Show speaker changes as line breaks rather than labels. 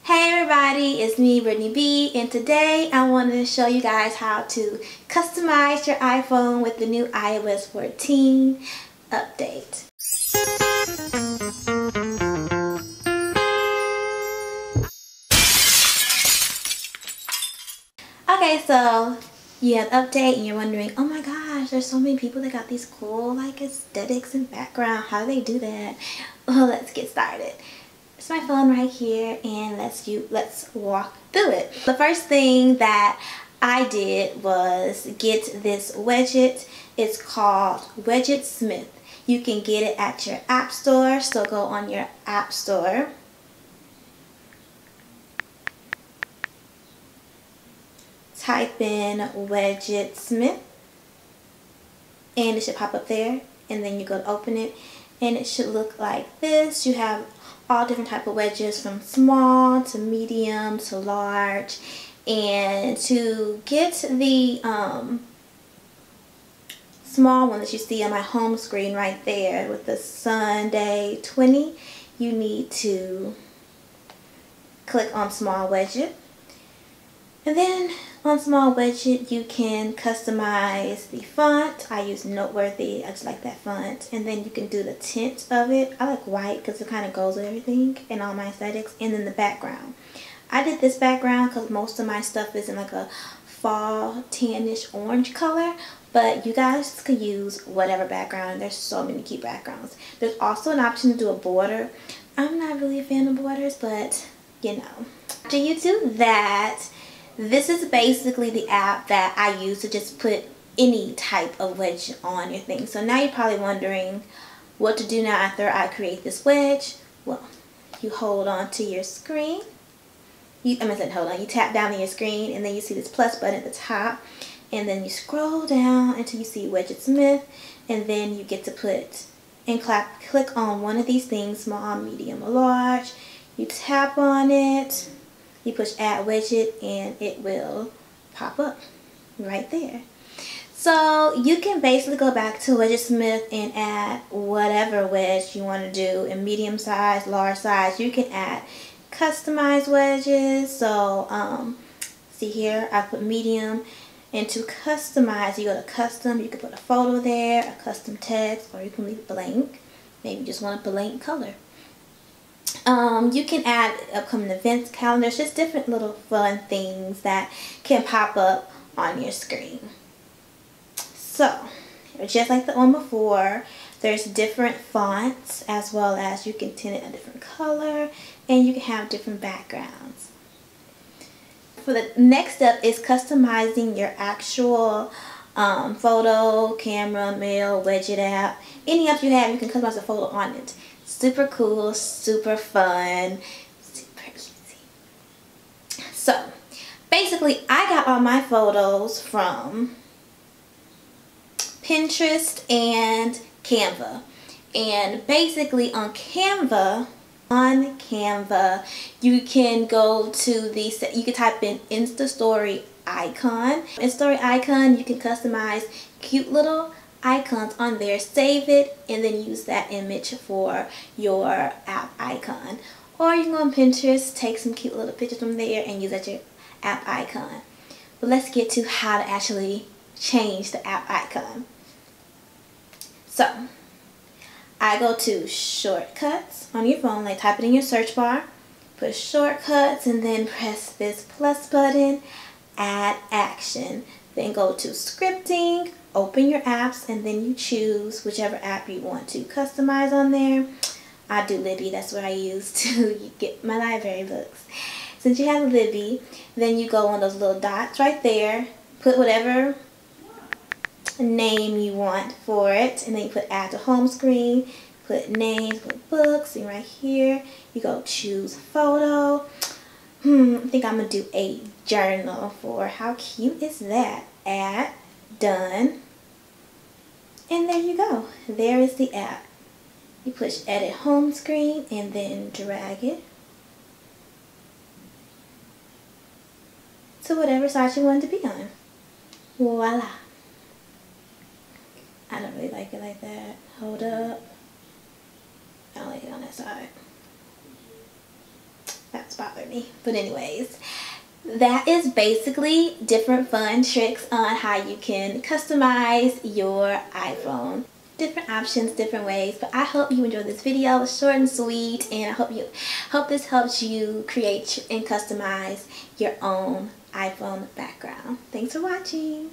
Hey everybody, it's me, Brittany B, and today I wanted to show you guys how to customize your iPhone with the new iOS 14 update. Okay, so you have update and you're wondering, oh my gosh, there's so many people that got these cool like aesthetics and background. How do they do that? Well, let's get started. It's my phone right here, and let's walk through it. The first thing that I did was get this widget. It's called Widgetsmith. You can get it at your app store, so go on your app store. Type in Widgetsmith and it should pop up there, and then you go to open it and it should look like this. You have all different type of wedges from small to medium to large, and to get the small one that you see on my home screen right there with the Sunday 20, you need to click on small widget, and then on small widget you can customize the font. I use Noteworthy, I just like that font. And then you can do the tint of it. I like white because it kind of goes with everything and all my aesthetics. And then the background, I did this background because most of my stuff is in like a fall tannish orange color, but you guys could use whatever background. There's so many cute backgrounds. There's also an option to do a border. I'm not really a fan of borders, but you know. After you do that, this is basically the app that I use to just put any type of wedge on your thing. So now you're probably wondering what to do now after I create this wedge. Well, you hold on to your screen. You tap down on your screen, and then you see this plus button at the top, and then you scroll down until you see Widgetsmith, and then you get to put and click on one of these things, small, medium, or large. You tap on it. You push add widget and it will pop up right there. So you can basically go back to Widgetsmith and add whatever wedge you want to do in medium size, large size. You can add customized wedges. So see here, I put medium, and to customize you go to custom. You can put a photo there, a custom text, or you can leave it blank. Maybe you just want a blank color. You can add upcoming events, calendars, just different little fun things that can pop up on your screen. So, just like the one before, there's different fonts, as well as you can tint it a different color, and you can have different backgrounds. For the next step is customizing your actual photo, camera, mail, widget app. Any app you have, you can customize a photo on it. Super cool, super fun, super easy. So, basically, I got all my photos from Pinterest and Canva. And basically on Canva, you can go to the, you can type in Insta Story icon. In Story icon, you can customize cute little icons on there, save it, and then use that image for your app icon. Or you can go on Pinterest, take some cute little pictures from there and use that your app icon. But let's get to how to actually change the app icon. So I go to shortcuts on your phone, like type it in your search bar, put shortcuts, and then press this plus button, add action. Then go to scripting, open your apps, and then you choose whichever app you want to customize on there. I do Libby, that's what I use to get my library books. Since you have Libby, then you go on those little dots right there, put whatever name you want for it, and then you put add to home screen, put names, put books, and right here you go choose photo. I think I'm gonna do a journal for, how cute is that? Add, done, and there you go. There is the app. You push edit home screen and then drag it to whatever side you want it to be on. Voila. I don't really like it like that. Hold up. I don't like it on that side. That's bother me. But anyways, that is basically different fun tricks on how you can customize your iPhone. Different options, different ways. But I hope you enjoyed this video. It was short and sweet, and I hope this helps you create and customize your own iPhone background. Thanks for watching.